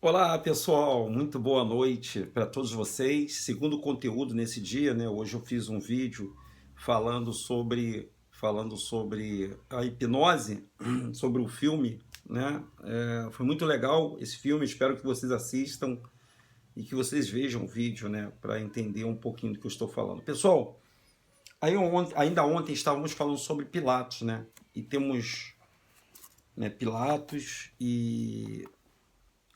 Olá, pessoal, muito boa noite para todos vocês. Segundo conteúdo nesse dia, né? Hoje eu fiz um vídeo falando sobre a hipnose, sobre o filme, né? Foi muito legal esse filme, espero que vocês assistam e que vocês vejam o vídeo, né, para entender um pouquinho do que eu estou falando. Pessoal, ainda ontem estávamos falando sobre Pilatos, né? E temos, né, Pilatos e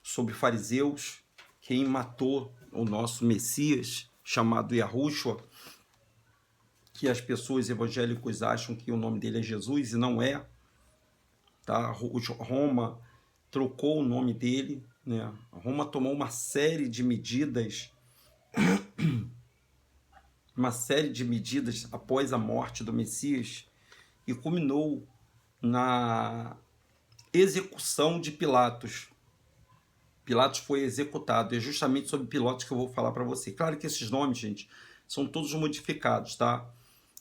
sobre fariseus, quem matou o nosso Messias, chamado Yahushua, que as pessoas evangélicas acham que o nome dele é Jesus e não é, tá? Roma trocou o nome dele, né? Roma tomou uma série de medidas após a morte do Messias e culminou na execução de Pilatos. Pilatos foi executado, e é justamente sobre Pilatos que eu vou falar para você. Claro que esses nomes, gente, são todos modificados, tá?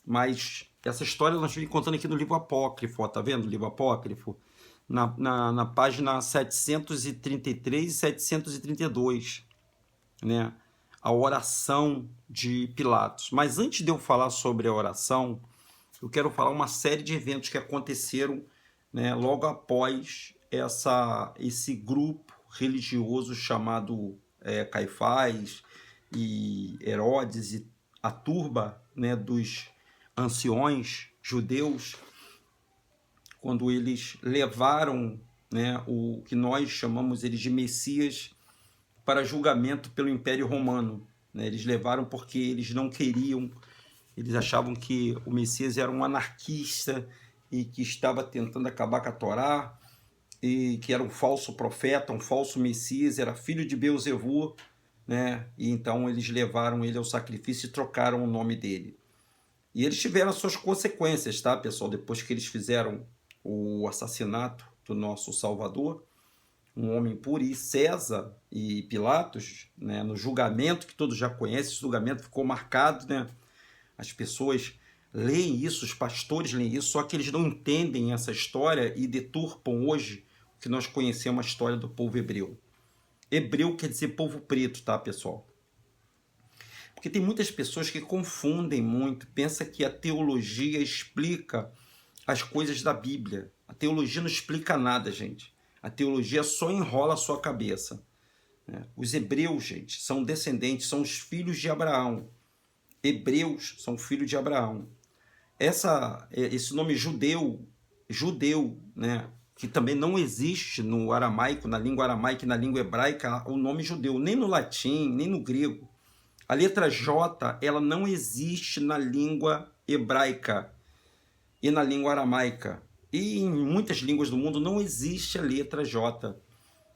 Mas essa história nós vamos contando aqui no livro apócrifo, ó, tá vendo o livro apócrifo? Na página 733 e 732, né? A oração de Pilatos. Mas antes de eu falar sobre a oração, eu quero falar uma série de eventos que aconteceram, né, logo após esse grupo religioso chamado Caifás e Herodes e a turba, né, dos anciões judeus, quando eles levaram, né, o que nós chamamos eles de Messias para julgamento pelo Império Romano, né? Eles levaram porque eles não queriam, eles achavam que o Messias era um anarquista e que estava tentando acabar com a Torá, e que era um falso profeta, um falso Messias, era filho de Beuzevu, né? E então eles levaram ele ao sacrifício e trocaram o nome dele. E eles tiveram as suas consequências, tá, pessoal? Depois que eles fizeram o assassinato do nosso Salvador, um homem puro, e César e Pilatos, né, no julgamento que todos já conhecem, esse julgamento ficou marcado, né? As pessoas leem isso, os pastores leem isso, só que eles não entendem essa história e deturpam hoje o que nós conhecemos a história do povo hebreu. Hebreu quer dizer povo preto, tá, pessoal? Porque tem muitas pessoas que confundem muito, pensam que a teologia explica as coisas da Bíblia. A teologia não explica nada, gente. A teologia só enrola a sua cabeça. Os hebreus, gente, são descendentes, são os filhos de Abraão. Hebreus são filhos de Abraão. Esse nome judeu, né, que também não existe no aramaico, na língua aramaica e na língua hebraica, o nome judeu, nem no latim, nem no grego. A letra J, ela não existe na língua hebraica e na língua aramaica. E em muitas línguas do mundo não existe a letra J.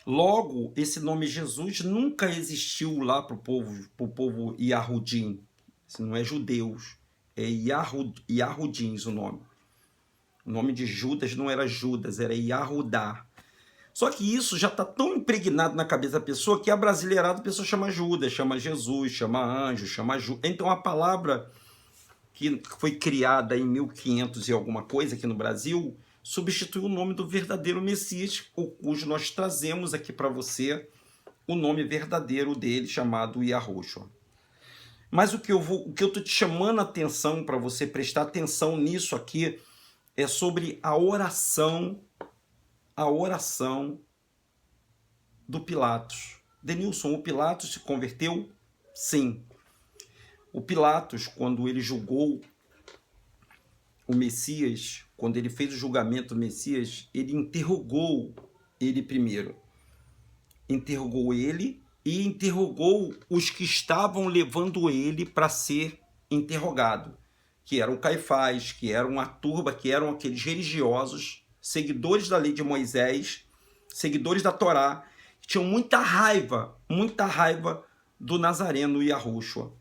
Logo, esse nome Jesus nunca existiu lá para o povo Yahudim. Isso não é judeus, é Yahudins o nome. O nome de Judas não era Judas, era Yahudá. Só que isso já está tão impregnado na cabeça da pessoa que abrasileirado a pessoa chama Judas, chama Jesus, chama anjo, chama Então a palavra que foi criada em 1500 e alguma coisa aqui no Brasil substituiu o nome do verdadeiro Messias, cujo nós trazemos aqui para você o nome verdadeiro dele, chamado Yahushua. Mas o que eu estou te chamando a atenção para você prestar atenção nisso aqui é sobre a oração do Pilatos. Denilson, o Pilatos se converteu? Sim. O Pilatos, quando ele julgou o Messias, quando ele fez o julgamento do Messias, ele interrogou ele primeiro. Interrogou ele e interrogou os que estavam levando ele para ser interrogado, que eram Caifás, que eram a turba, que eram aqueles religiosos, seguidores da lei de Moisés, seguidores da Torá, que tinham muita raiva do Nazareno Yahushua.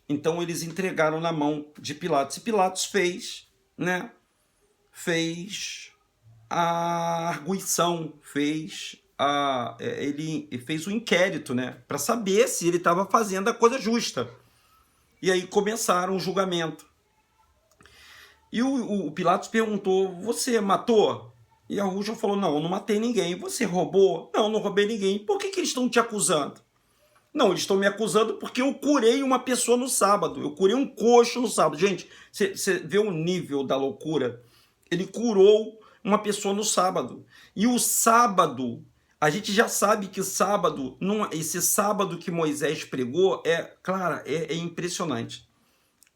Então eles entregaram na mão de Pilatos. E Pilatos fez a arguição, ele fez o inquérito, né, para saber se ele estava fazendo a coisa justa. E aí começaram o julgamento. E o Pilatos perguntou: você matou? E Yahushua falou: não, eu não matei ninguém. Você roubou? Não, não roubei ninguém. Por que que eles estão te acusando? Não, eles estão me acusando porque eu curei uma pessoa no sábado. Eu curei um coxo no sábado. Gente, você vê o nível da loucura? Ele curou uma pessoa no sábado. E o sábado, a gente já sabe que sábado, esse sábado que Moisés pregou, é impressionante.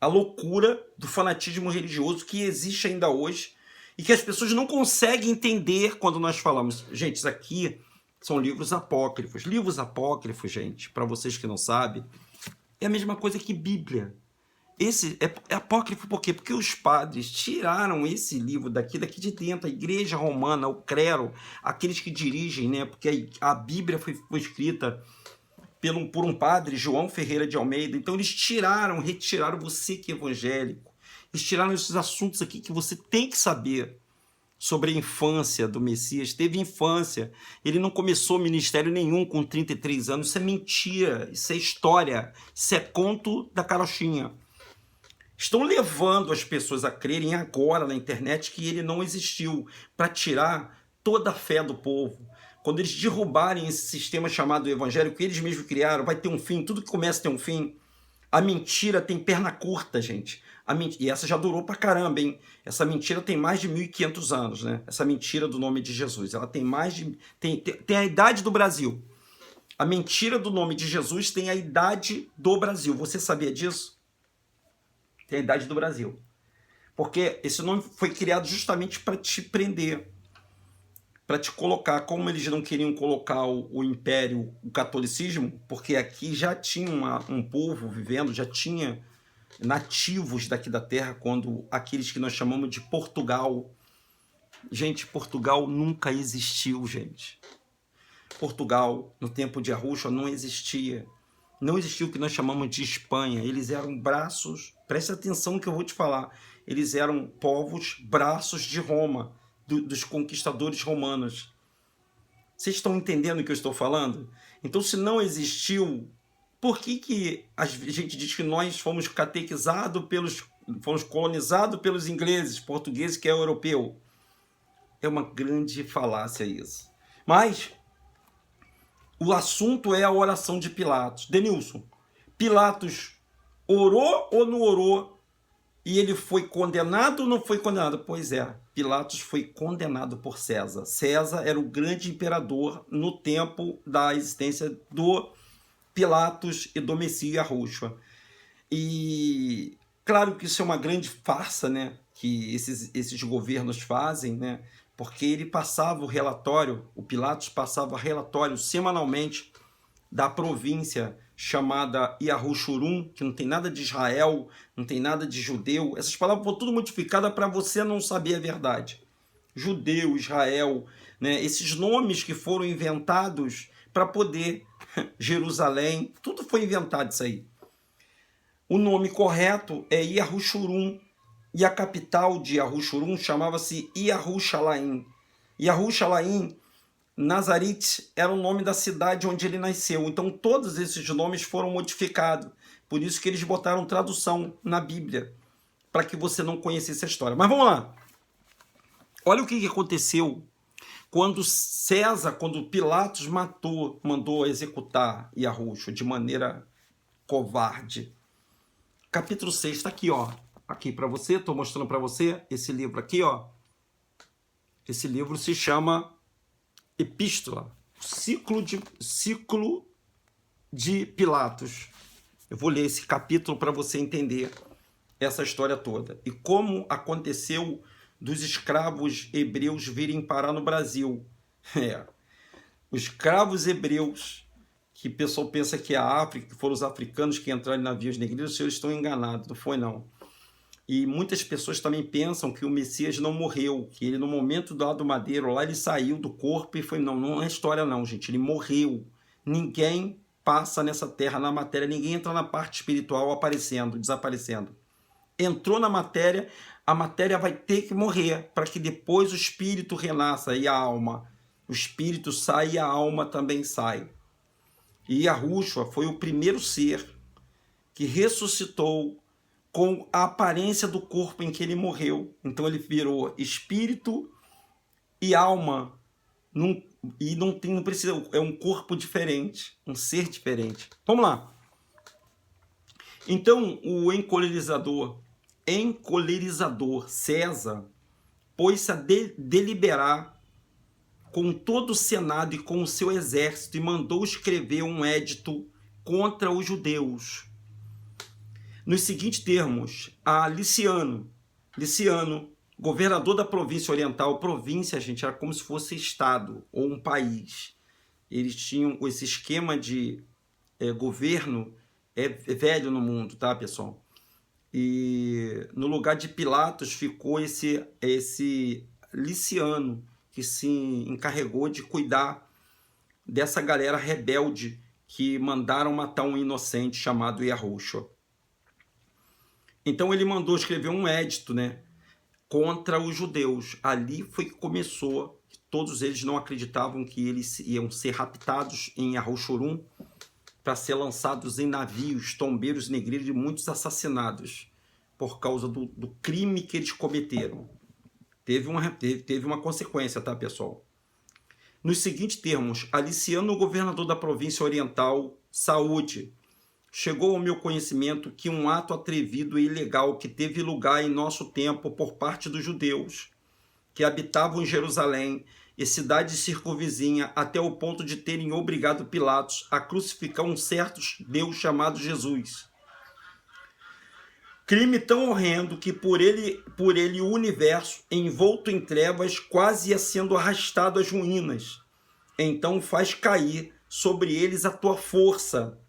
A loucura do fanatismo religioso que existe ainda hoje e que as pessoas não conseguem entender quando nós falamos. Gente, isso aqui são livros apócrifos. Livros apócrifos, gente, para vocês que não sabem, é a mesma coisa que Bíblia. Esse é apócrifo por quê? Porque os padres tiraram esse livro daqui de dentro, a igreja romana, o clero, aqueles que dirigem, né? Porque a Bíblia foi escrita por um padre, João Ferreira de Almeida. Então eles retiraram você que é evangélico. Eles tiraram esses assuntos aqui que você tem que saber sobre a infância do Messias. Teve infância. Ele não começou ministério nenhum com 33 anos. Isso é mentira. Isso é história. Isso é conto da carochinha. Estão levando as pessoas a crerem agora na internet que ele não existiu, para tirar toda a fé do povo. Quando eles derrubarem esse sistema chamado evangelho, que eles mesmos criaram, vai ter um fim. Tudo que começa tem um fim. A mentira tem perna curta, gente. E essa já durou pra caramba, hein? Essa mentira tem mais de 1.500 anos, né? Essa mentira do nome de Jesus. Ela tem mais de... Tem a idade do Brasil. A mentira do nome de Jesus tem a idade do Brasil. Você sabia disso? Tem a idade do Brasil. Porque esse nome foi criado justamente para te prender, para te colocar, como eles não queriam colocar o império, o catolicismo, porque aqui já tinha um povo vivendo, já tinha nativos daqui da terra, quando aqueles que nós chamamos de Portugal. Gente, Portugal nunca existiu, gente. Portugal, no tempo de Arrucha, não existia. Não existia o que nós chamamos de Espanha. Eles eram braços, preste atenção no que eu vou te falar, eles eram povos, braços de Roma, dos conquistadores romanos. Vocês estão entendendo o que eu estou falando? Então, se não existiu, por que a gente diz que nós fomos catequizados fomos colonizados pelos ingleses, portugueses, que é europeu? É uma grande falácia isso. Mas o assunto é a oração de Pilatos. Denilson, Pilatos orou ou não orou? E ele foi condenado ou não foi condenado? Pois é, Pilatos foi condenado por César. César era o grande imperador no tempo da existência do Pilatos e do Messias Arrucha. E claro que isso é uma grande farsa, né? Que esses governos fazem, né? Porque ele passava o relatório, o Pilatos passava relatório semanalmente da província chamada Yahushurum, que não tem nada de Israel, não tem nada de judeu. Essas palavras foram tudo modificadas para você não saber a verdade. Judeu, Israel, né? Esses nomes que foram inventados para poder... Jerusalém, tudo foi inventado isso aí. O nome correto é Yahushurum, e a capital de Yahushurum chamava-se Yahushalaim. Yahushalaim, Nazaret, era o nome da cidade onde ele nasceu. Então todos esses nomes foram modificados. Por isso que eles botaram tradução na Bíblia, para que você não conhecesse a história. Mas vamos lá. Olha o que aconteceu quando Pilatos mandou executar Yahusha de maneira covarde. Capítulo 6 está aqui, ó. Aqui para você, estou mostrando para você esse livro aqui, ó. Esse livro se chama Epístola, Ciclo de Pilatos. Eu vou ler esse capítulo para você entender essa história toda. E como aconteceu dos escravos hebreus virem parar no Brasil. Os escravos hebreus, que o pessoal pensa que é a África, que foram os africanos que entraram em navios negreiros, os senhores estão enganados, não foi não. E muitas pessoas também pensam que o Messias não morreu, que ele no momento do madeiro lá, ele saiu do corpo e foi... Não é história não, gente, ele morreu. Ninguém passa nessa terra, na matéria, ninguém entra na parte espiritual aparecendo, desaparecendo. Entrou na matéria, a matéria vai ter que morrer, para que depois o espírito renasça e a alma. O espírito sai e a alma também sai. E Yahushua foi o primeiro ser que ressuscitou com a aparência do corpo em que ele morreu. Então ele virou espírito e alma E não precisa, é um corpo diferente, um ser diferente. Vamos lá. Então, o encolerizador César pôs-se a deliberar com todo o Senado e com o seu exército e mandou escrever um edito contra os judeus. Nos seguintes termos, a Liciano, governador da província oriental, província, gente, era como se fosse estado ou um país. Eles tinham esse esquema de governo velho no mundo, tá, pessoal? E no lugar de Pilatos ficou esse Liciano, que se encarregou de cuidar dessa galera rebelde que mandaram matar um inocente chamado Yahushua. Então ele mandou escrever um edito, né, contra os judeus. Ali foi que começou, todos eles não acreditavam que eles iam ser raptados em Arrochorum para ser lançados em navios, tombeiros, negreiros e muitos assassinados por causa do crime que eles cometeram. Teve uma consequência, tá, pessoal? Nos seguintes termos, Aliciano, governador da província oriental, saúde, chegou ao meu conhecimento que um ato atrevido e ilegal que teve lugar em nosso tempo por parte dos judeus que habitavam em Jerusalém e cidade circunvizinha até o ponto de terem obrigado Pilatos a crucificar um certo Deus chamado Jesus. Crime tão horrendo que por ele o universo, envolto em trevas, quase ia sendo arrastado às ruínas. Então faz cair sobre eles a tua força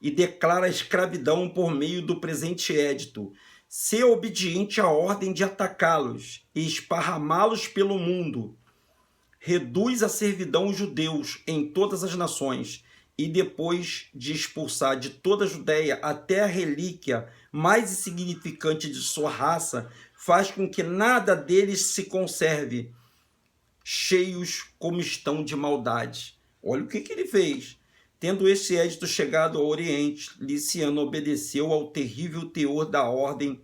e declara a escravidão por meio do presente édito. Ser obediente à ordem de atacá-los e esparramá-los pelo mundo. Reduz a servidão os judeus em todas as nações e depois de expulsar de toda a Judéia até a relíquia mais insignificante de sua raça, faz com que nada deles se conserve, cheios como estão de maldade. Olha o que ele fez. Tendo este édito chegado ao Oriente, Liciano obedeceu ao terrível teor da ordem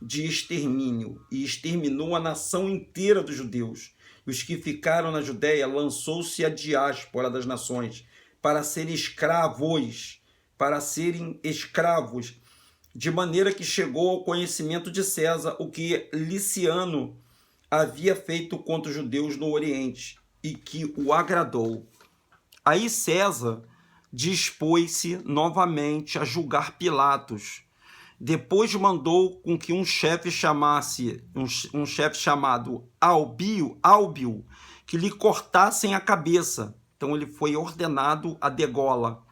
de extermínio e exterminou a nação inteira dos judeus. Os que ficaram na Judéia lançou-se a diáspora das nações para serem escravos, de maneira que chegou ao conhecimento de César o que Liciano havia feito contra os judeus no Oriente e que o agradou. Aí César dispôs-se novamente a julgar Pilatos. Depois mandou com que um chefe chamado Álbio, que lhe cortassem a cabeça. Então ele foi ordenado a degola.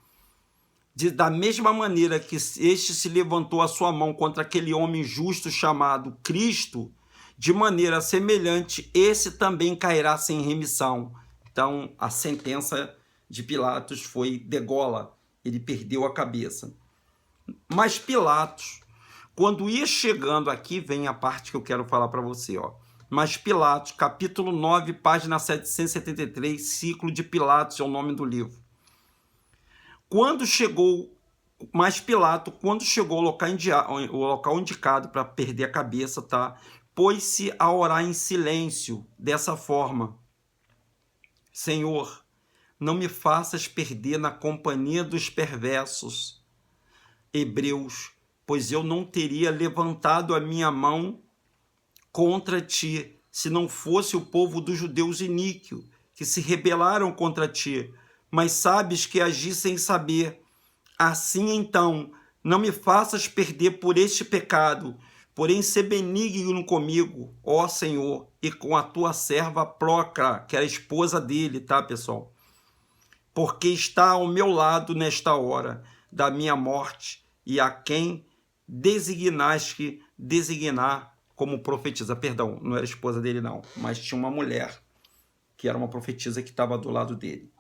Da mesma maneira que este se levantou a sua mão contra aquele homem justo chamado Cristo, de maneira semelhante, esse também cairá sem remissão. Então a sentença de Pilatos foi degola. Ele perdeu a cabeça. Mas Pilatos, quando ia chegando aqui, vem a parte que eu quero falar para você, ó. Mas Pilatos, capítulo 9, página 773, Ciclo de Pilatos é o nome do livro. Quando chegou ao local indicado para perder a cabeça, tá? Pôs-se a orar em silêncio, dessa forma: Senhor, não me faças perder na companhia dos perversos hebreus, pois eu não teria levantado a minha mão contra ti, se não fosse o povo dos judeus iníquo, que se rebelaram contra ti, mas sabes que agi sem saber. Assim então, não me faças perder por este pecado, porém ser benigno comigo, ó Senhor, e com a tua serva Procra, que era a esposa dele, tá, pessoal? Porque está ao meu lado nesta hora da minha morte, e a quem designaste designar como profetisa. Perdão, não era esposa dele não, mas tinha uma mulher que era uma profetisa que estava do lado dele.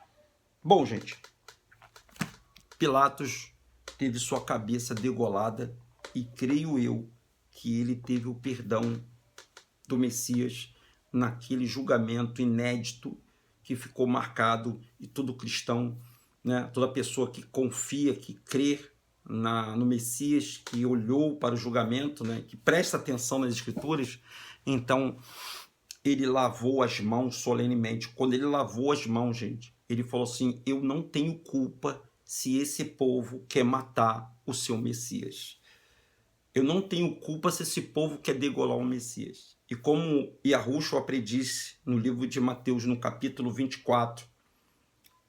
Bom, gente, Pilatos teve sua cabeça degolada e creio eu que ele teve o perdão do Messias naquele julgamento inédito que ficou marcado, e todo cristão, né, toda pessoa que confia, que crê no Messias, que olhou para o julgamento, né, que presta atenção nas Escrituras, então ele lavou as mãos solenemente. Quando ele lavou as mãos, gente, ele falou assim: eu não tenho culpa se esse povo quer matar o seu Messias. Eu não tenho culpa se esse povo quer degolar o Messias. E como Yahushua predisse no livro de Mateus, no capítulo 24,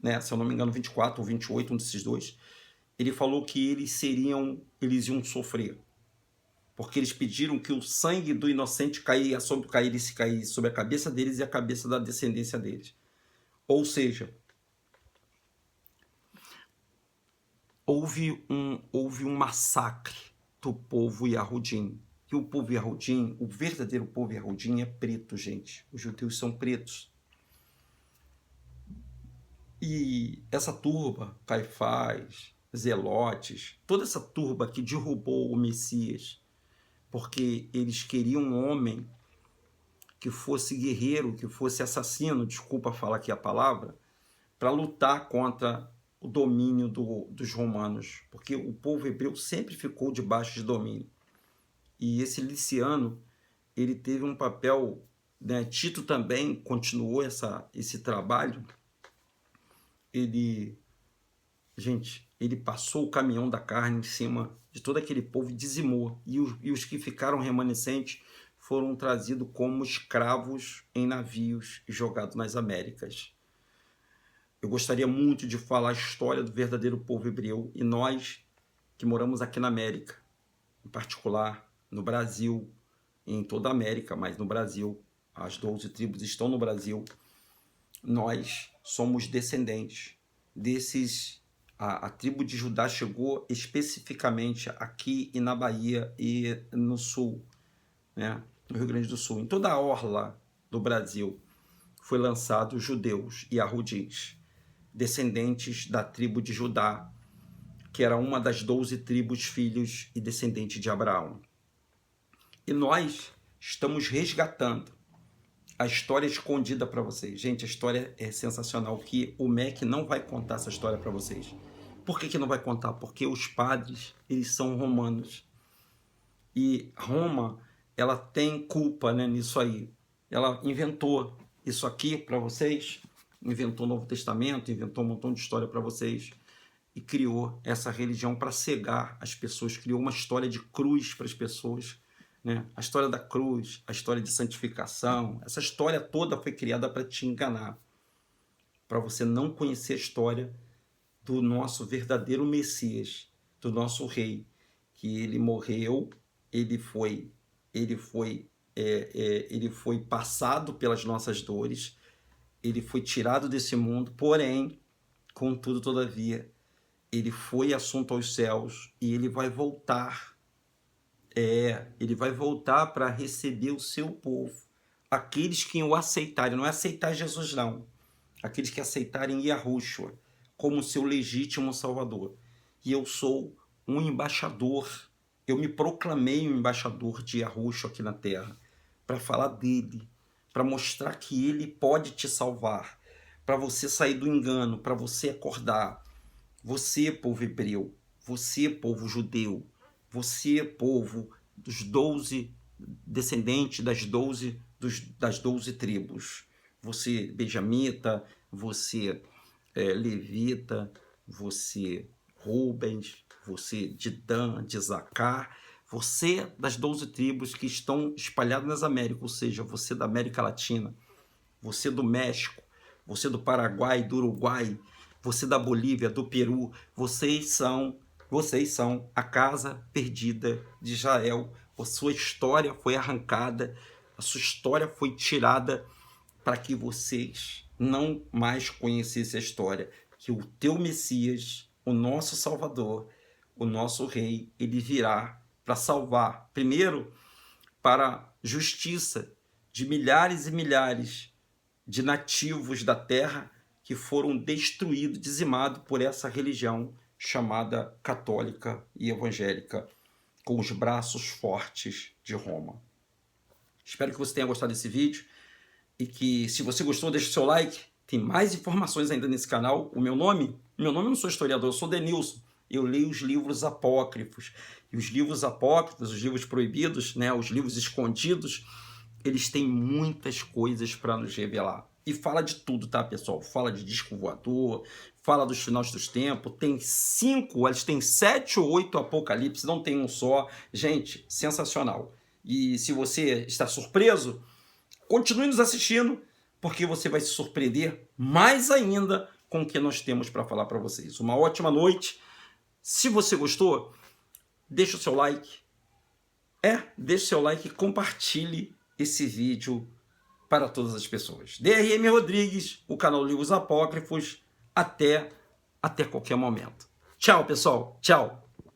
né, se eu não me engano, 24 ou 28, um desses dois, ele falou que eles iam sofrer. Porque eles pediram que o sangue do inocente caísse sobre a cabeça deles e a cabeça da descendência deles. Ou seja, houve um massacre do povo Yahudim. E o povo Yahudim, o verdadeiro povo Yahudim é preto, gente. Os judeus são pretos. E essa turba, Caifás, Zelotes, toda essa turba que derrubou o Messias, porque eles queriam um homem que fosse guerreiro, que fosse assassino, desculpa falar aqui a palavra, para lutar contra o domínio dos romanos, porque o povo hebreu sempre ficou debaixo de domínio. E esse Liciano, ele teve um papel, né? Tito também continuou esse trabalho. Ele passou o caminhão da carne em cima de todo aquele povo e dizimou. E os que ficaram remanescentes foram trazidos como escravos em navios e jogados nas Américas. Eu gostaria muito de falar a história do verdadeiro povo hebreu, e nós que moramos aqui na América, em particular no Brasil, em toda a América, mas no Brasil, as 12 tribos estão no Brasil, nós somos descendentes desses. A tribo de Judá chegou especificamente aqui e na Bahia e no Sul, né? No Rio Grande do Sul. Em toda a orla do Brasil foi lançado judeus e arrudins, descendentes da tribo de Judá, que era uma das 12 tribos filhos e descendente de Abraão. E nós estamos resgatando a história escondida para vocês. Gente, a história é sensacional, que o MEC não vai contar essa história para vocês. Por que não vai contar? Porque os padres, eles são romanos. E Roma, ela tem culpa, né, nisso aí. Ela inventou isso aqui para vocês, inventou o Novo Testamento, inventou um montão de história para vocês e criou essa religião para cegar as pessoas, criou uma história de cruz para as pessoas, né? A história da cruz, a história de santificação, essa história toda foi criada para te enganar, para você não conhecer a história do nosso verdadeiro Messias, do nosso rei, que ele morreu, ele foi passado pelas nossas dores, ele foi tirado desse mundo, porém, contudo, todavia, ele foi assunto aos céus e ele vai voltar. Ele vai voltar para receber o seu povo. Aqueles que o aceitarem, não é aceitar Jesus não, aqueles que aceitarem Yahushua como seu legítimo Salvador. E eu sou um embaixador, eu me proclamei um embaixador de Yahushua aqui na terra, para falar dele, para mostrar que ele pode te salvar, para você sair do engano, para você acordar. Você, povo hebreu, você, povo judeu, você, povo dos 12 descendentes das 12 tribos, você benjamita, você levita, você Rubens, você de Dan, de Zacar, você das 12 tribos que estão espalhadas nas Américas, ou seja, você da América Latina, você do México, você do Paraguai, do Uruguai, você da Bolívia, do Peru, vocês são a casa perdida de Israel. A sua história foi arrancada, a sua história foi tirada para que vocês não mais conhecessem a história, que o teu Messias, o nosso Salvador, o nosso Rei, ele virá para salvar, primeiro, para justiça de milhares e milhares de nativos da terra que foram destruídos, dizimados por essa religião chamada católica e evangélica, com os braços fortes de Roma. Espero que você tenha gostado desse vídeo e que, se você gostou, deixe o seu like. Tem mais informações ainda nesse canal. O meu nome eu não sou historiador, eu sou Denilson. Eu leio os livros apócrifos. E os livros apócrifos, os livros proibidos, né, os livros escondidos, eles têm muitas coisas para nos revelar. E fala de tudo, tá, pessoal? Fala de disco voador, fala dos finais dos tempos, tem 5, eles têm 7 ou 8 apocalipse, não tem um só. Gente, sensacional. E se você está surpreso, continue nos assistindo, porque você vai se surpreender mais ainda com o que nós temos para falar para vocês. Uma ótima noite. Se você gostou, deixa o seu like. Deixe seu like e compartilhe esse vídeo para todas as pessoas. DRM Rodrigues, o canal Livros Apócrifos, até qualquer momento. Tchau, pessoal. Tchau.